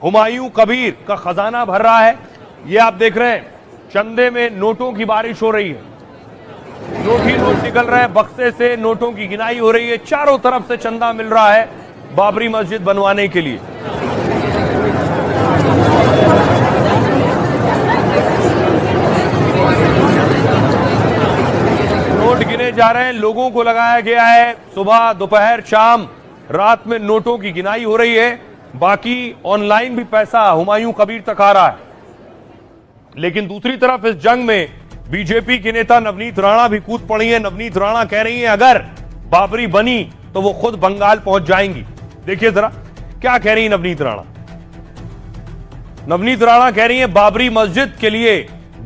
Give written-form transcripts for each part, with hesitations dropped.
हुमायूं कबीर का खजाना भर रहा है। ये आप देख रहे हैं, चंदे में नोटों की बारिश हो रही है, नोट ही नोट निकल रहे हैं, बक्से से नोटों की गिनाई हो रही है, चारों तरफ से चंदा मिल रहा है बाबरी मस्जिद बनवाने के लिए। नोट गिने जा रहे हैं, लोगों को लगाया गया है, सुबह दोपहर शाम रात में नोटों की गिनाई हो रही है। बाकी ऑनलाइन भी पैसा हुमायूं कबीर तक आ रहा है। लेकिन दूसरी तरफ इस जंग में बीजेपी के नेता नवनीत राणा भी कूद पड़ी है। नवनीत राणा कह रही हैं अगर बाबरी बनी तो वो खुद बंगाल पहुंच जाएंगी। देखिए जरा क्या कह रही है नवनीत राणा। नवनीत राणा कह रही हैं बाबरी मस्जिद के लिए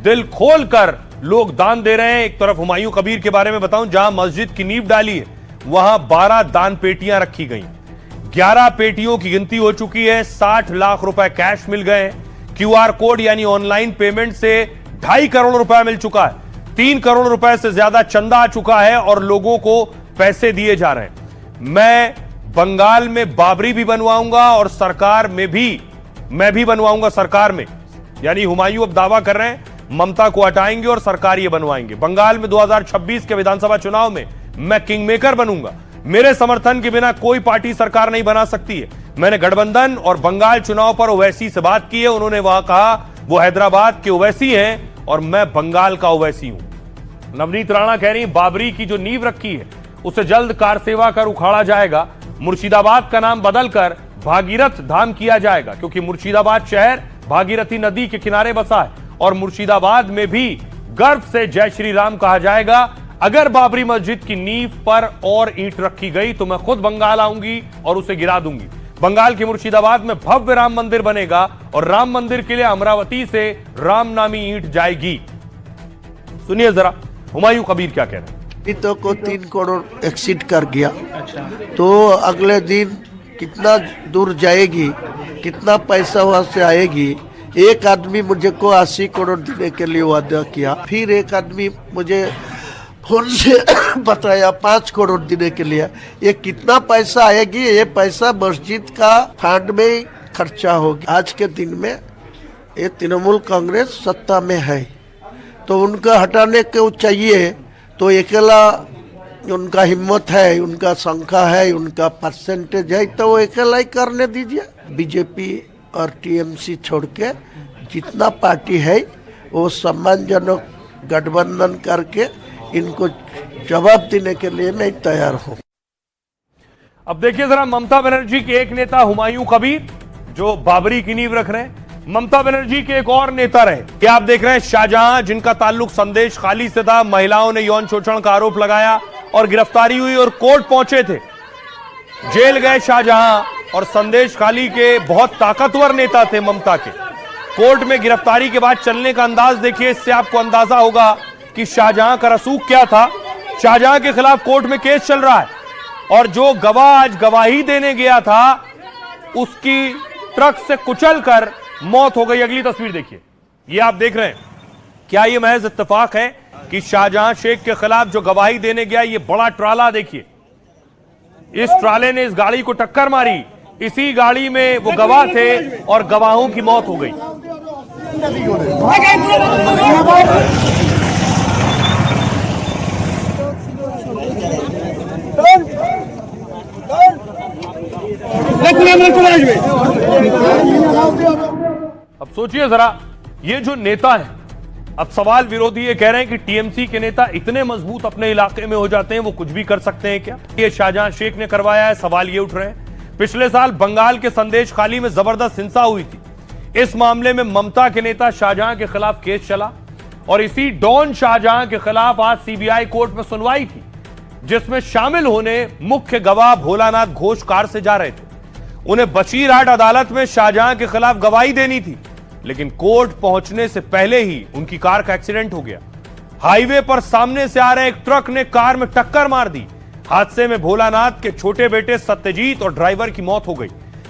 दिल खोलकर लोग दान दे रहे हैं। एक तरफ हुमायूं कबीर के बारे में बताऊं, जहां मस्जिद की नींव डाली है वहां 12 दान पेटियां रखी गई, 11 पेटियों की गिनती हो चुकी है, 60 लाख रुपए कैश मिल गए हैं, क्यूआर कोड यानी ऑनलाइन पेमेंट से 2.5 करोड़ रुपए मिल चुका है, 3 करोड़ रुपए से ज्यादा चंदा आ चुका है और लोगों को पैसे दिए जा रहे हैं। मैं बंगाल में बाबरी भी बनवाऊंगा और सरकार में भी मैं भी बनवाऊंगा सरकार में, यानी हुमायूं अब दावा कर रहे हैं ममता को हटाएंगे और सरकार ये बनवाएंगे। बंगाल में 2026 के विधानसभा चुनाव में मैं किंग मेकर बनूंगा, मेरे समर्थन के बिना कोई पार्टी सरकार नहीं बना सकती है। मैंने गठबंधन और बंगाल चुनाव पर ओवैसी से बात की है, उन्होंने वहां कहा वो हैदराबाद के ओवैसी हैं और मैं बंगाल का ओवैसी हूं। नवनीत राणा कह रही बाबरी की जो नींव रखी है उसे जल्द कार सेवा कर उखाड़ा जाएगा, मुर्शिदाबाद का नाम बदलकर भागीरथ धाम किया जाएगा, क्योंकि मुर्शिदाबाद शहर भागीरथी नदी के किनारे बसा है और मुर्शिदाबाद में भी गर्व से जय श्री राम कहा जाएगा। अगर बाबरी मस्जिद की नींव पर और ईंट रखी गई तो मैं खुद बंगाल आऊंगी और उसे गिरा दूंगी। बंगाल के मुर्शिदाबाद में भव्य राम मंदिर बनेगा और राम मंदिर के लिए अमरावती से राम नामी ईंट जाएगी। सुनिए जरा हुमायूं कबीर क्या कह रहे हैं। तो को 3 करोड़ एक्सीड कर गया, तो अगले दिन कितना दूर जाएगी, कितना पैसा वहां से आएगी। एक आदमी मुझे को 80 करोड़ देने के लिए वादा किया, फिर एक आदमी मुझे फोन से बताया 5 करोड़ देने के लिए। ये कितना पैसा आएगी, ये पैसा मस्जिद का फंड में ही खर्चा होगी। आज के दिन में ये तृणमूल कांग्रेस सत्ता में है तो उनका हटाने को चाहिए, तो अकेला उनका हिम्मत है, उनका संख्या है, उनका परसेंटेज है, तो वो अकेला ही करने दीजिए। बीजेपी और टीएमसी छोड़ के जितना पार्टी है वो सम्मानजनक गठबंधन करके इनको जवाब देने के लिए मैं तैयार हूं। अब देखिए जरा ममता बनर्जी के एक नेता हुमायूं कबीर जो बाबरी की नींव रख रहे हैं, ममता बनर्जी के एक और नेता रहे, क्या आप देख रहे हैं शाहजहां, जिनका ताल्लुक संदेश खाली से था। महिलाओं ने यौन शोषण का आरोप लगाया और गिरफ्तारी हुई और कोर्ट पहुंचे थे, जेल गए शाहजहां। और संदेश खाली के बहुत ताकतवर नेता थे ममता के, कोर्ट में गिरफ्तारी के बाद चलने का अंदाज देखिए, इससे आपको अंदाजा होगा कि शाहजहां का रसूख क्या था। शाहजहां के खिलाफ कोर्ट में केस चल रहा है और जो गवाह आज गवाही देने गया था उसकी ट्रक से कुचलकर मौत हो गई। अगली तस्वीर देखिए, ये आप देख रहे हैं, क्या ये महज इत्तेफाक है कि शाहजहां शेख के खिलाफ जो गवाही देने गया, ये बड़ा ट्राला देखिए, इस ट्राले ने इस गाड़ी को टक्कर मारी, इसी गाड़ी में वो गवाह थे और गवाहों की मौत हो गई। अब सोचिए जरा, ये जो नेता है, अब सवाल विरोधी ये कह रहे हैं कि टीएमसी के नेता इतने मजबूत अपने इलाके में हो जाते हैं, वो कुछ भी कर सकते हैं क्या? ये शाहजहां शेख ने करवाया है, सवाल ये उठ रहे हैं। पिछले साल बंगाल के संदेश खाली में जबरदस्त हिंसा हुई थी, इस मामले में ममता के नेता शाहजहां के खिलाफ केस चला और इसी डॉन शाहजहां के खिलाफ आज सीबीआई कोर्ट में सुनवाई थी, जिसमें शामिल होने मुख्य गवाह भोलानाथ घोष कार से जा रहे थे। उन्हें बशीरहाट अदालत में शाहजहां के खिलाफ गवाही देनी थी, लेकिन कोर्ट पहुंचने से पहले ही उनकी कार का एक्सीडेंट हो गया। हाईवे पर सामने से आ रहे एक ट्रक ने कार में टक्कर मार दी। हादसे में भोलानाथ के छोटे बेटे सत्यजीत और ड्राइवर की मौत हो गई,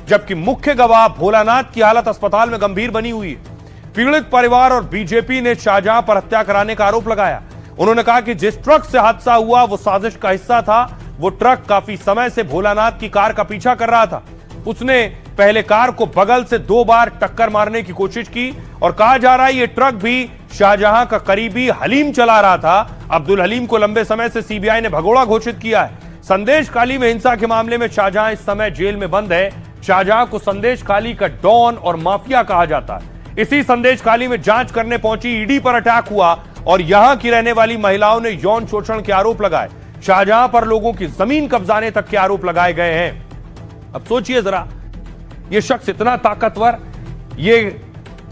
जबकि मुख्य गवाह भोलानाथ की हालत अस्पताल में गंभीर बनी हुई है। पीड़ित परिवार और बीजेपी ने शाहजहां पर हत्या कराने का आरोप लगाया। उन्होंने कहा कि जिस ट्रक से हादसा हुआ वो साजिश का हिस्सा था। वो ट्रक काफी समय से भोलानाथ की कार का पीछा कर रहा था। उसने पहले कार को बगल से 2 बार टक्कर मारने की कोशिश की और कहा जा रहा है ये ट्रक भी शाहजहां का करीबी हलीम चला रहा था। अब्दुल हलीम को लंबे समय से सीबीआई ने भगोड़ा घोषित किया है। संदेशखाली में हिंसा के मामले में शाहजहां इस समय जेल में बंद है। शाहजहां को संदेशखाली का डॉन और माफिया कहा जाता है। इसी संदेशखाली में जांच करने पहुंची ईडी पर अटैक हुआ और यहां की रहने वाली महिलाओं ने यौन शोषण के आरोप लगाए। शाहजहां पर लोगों की जमीन कब्जाने तक के आरोप लगाए गए हैं। अब सोचिए जरा, यह शख्स इतना ताकतवर, ये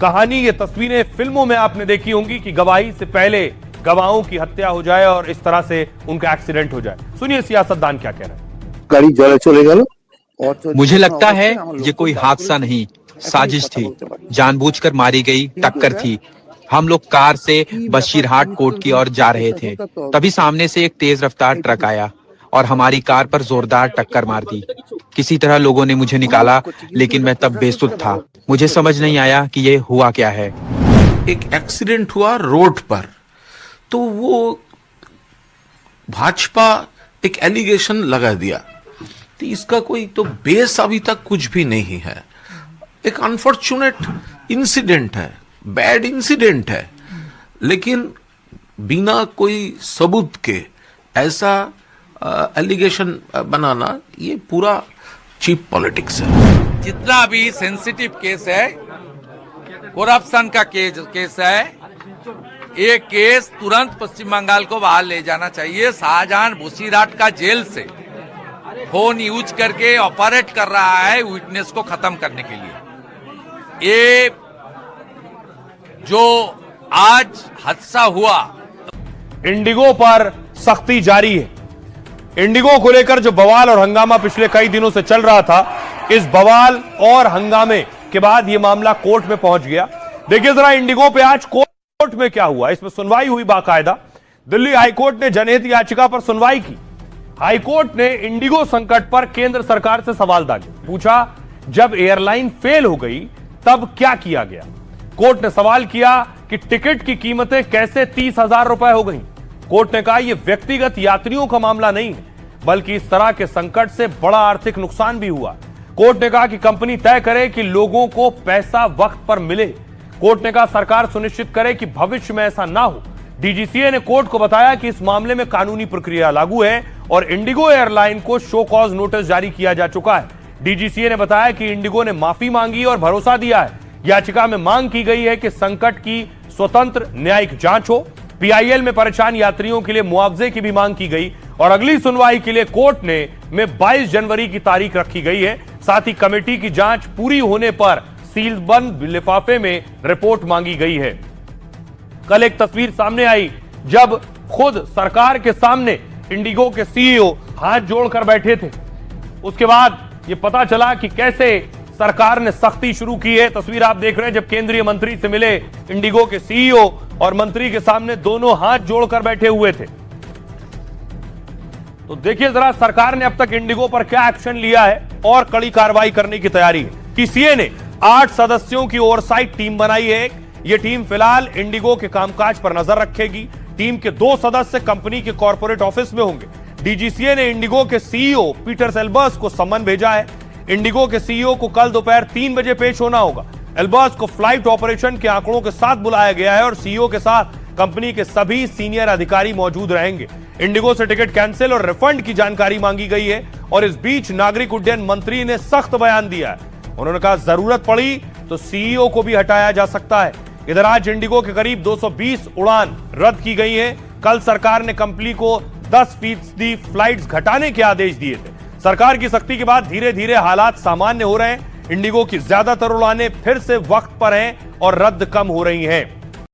कहानी, ये तस्वीरें फिल्मों में आपने देखी होंगी कि गवाही से पहले गवाहों की हत्या हो जाए और इस तरह से उनका एक्सीडेंट हो जाए। सुनिए सियासतदान क्या कह रहे हैं। गाड़ी जले चले गए। मुझे लगता है ये कोई हादसा नहीं, साजिश थी। जानबूझकर मारी गई टक्कर थी। हम लोग कार से बशीरहाट कोर्ट की ओर जा रहे थे, तभी सामने से एक तेज रफ्तार ट्रक आया और हमारी कार पर जोरदार टक्कर मार दी। किसी तरह लोगों ने मुझे निकाला, लेकिन मैं तब बेसुध था। मुझे समझ नहीं आया कि ये हुआ क्या है। एक एक्सीडेंट हुआ रोड पर, तो वो भाजपा एक एलिगेशन लगा दिया, तो इसका कोई तो बेस अभी तक कुछ भी नहीं है। एक अनफॉर्चुनेट इंसिडेंट है, बैड इंसिडेंट है, लेकिन बिना कोई सबूत के ऐसा एलिगेशन बनाना, ये पूरा चीप पॉलिटिक्स है। जितना भी सेंसिटिव केस है, करप्शन का केस है, ये केस तुरंत पश्चिम बंगाल को बाहर ले जाना चाहिए। शाहजहां बशीरहाट का जेल से फोन यूज करके ऑपरेट कर रहा है विटनेस को खत्म करने के लिए। ये जो आज हादसा हुआ, इंडिगो पर सख्ती जारी है। इंडिगो को लेकर जो बवाल और हंगामा पिछले कई दिनों से चल रहा था, इस बवाल और हंगामे के बाद यह मामला कोर्ट में पहुंच गया। देखिए जरा इंडिगो पे आज कोर्ट में क्या हुआ। इसमें सुनवाई हुई बाकायदा। दिल्ली हाईकोर्ट ने जनहित याचिका पर सुनवाई की। हाईकोर्ट ने इंडिगो संकट पर केंद्र सरकार से सवाल दागे। पूछा, जब एयरलाइन फेल हो गई तब क्या किया गया। कोर्ट ने सवाल किया कि टिकट की कीमतें कैसे 30,000 रुपए हो गई। कोर्ट ने कहा यह व्यक्तिगत यात्रियों का मामला नहीं है, बल्कि इस तरह के संकट से बड़ा आर्थिक नुकसान भी हुआ। कोर्ट ने कहा कि कंपनी तय करे कि लोगों को पैसा वक्त पर मिले। कोर्ट ने कहा सरकार सुनिश्चित करे कि भविष्य में ऐसा ना हो। डीजीसीए ने कोर्ट को बताया कि इस मामले में कानूनी प्रक्रिया लागू है और इंडिगो एयरलाइन को शो कॉज नोटिस जारी किया जा चुका है। डीजीसीए ने बताया कि इंडिगो ने माफी मांगी और भरोसा दिया है। याचिका में मांग की गई है कि संकट की स्वतंत्र न्यायिक जांच हो। पीआईएल में परेशान यात्रियों के लिए मुआवजे की भी मांग की गई और अगली सुनवाई के लिए कोर्ट में 22 जनवरी की तारीख रखी गई है। साथ ही कमेटी की जांच पूरी होने पर सीलबंद लिफाफे में रिपोर्ट मांगी गई है। कल एक तस्वीर सामने आई जब खुद सरकार के सामने इंडिगो के सीईओ हाथ जोड़कर बैठे थे। उसके बाद यह पता चला कि कैसे सरकार ने सख्ती शुरू की है। तस्वीर आप देख रहे हैं जब केंद्रीय मंत्री से मिले इंडिगो के सीईओ और मंत्री के सामने दोनों हाथ जोड़कर बैठे हुए थे। तो देखिए जरा सरकार ने अब तक इंडिगो पर क्या एक्शन लिया है और कड़ी कार्रवाई करने की तैयारी है। टीसीए ने 8 सदस्यों की ओवरसाइट टीम बनाई है। यह टीम फिलहाल इंडिगो के कामकाज पर नजर रखेगी। टीम के 2 सदस्य कंपनी के कॉर्पोरेट ऑफिस में होंगे। डीजीसीए ने इंडिगो के सीईओ पीटर एल्बर्स को सम्मन भेजा है। इंडिगो के सीईओ को कल दोपहर 3 बजे पेश होना होगा। एल्बर्स को फ्लाइट ऑपरेशन के आंकड़ों के साथ बुलाया गया है और सीईओ के साथ कंपनी के सभी सीनियर अधिकारी मौजूद रहेंगे। इंडिगो से टिकट कैंसिल और रिफंड की जानकारी मांगी गई है और इस बीच नागरिक उड्डयन मंत्री ने सख्त बयान दिया है। उन्होंने कहा जरूरत पड़ी तो सीईओ को भी हटाया जा सकता है। इधर आज इंडिगो के करीब 220 उड़ान रद्द की गई है। कल सरकार ने कंपनी को 10% फ्लाइट्स घटाने के आदेश दिए थे। सरकार की सख्ती के बाद धीरे धीरे हालात सामान्य हो रहे हैं। इंडिगो की ज्यादातर उड़ानें फिर से वक्त पर हैं और रद्द कम हो रही हैं।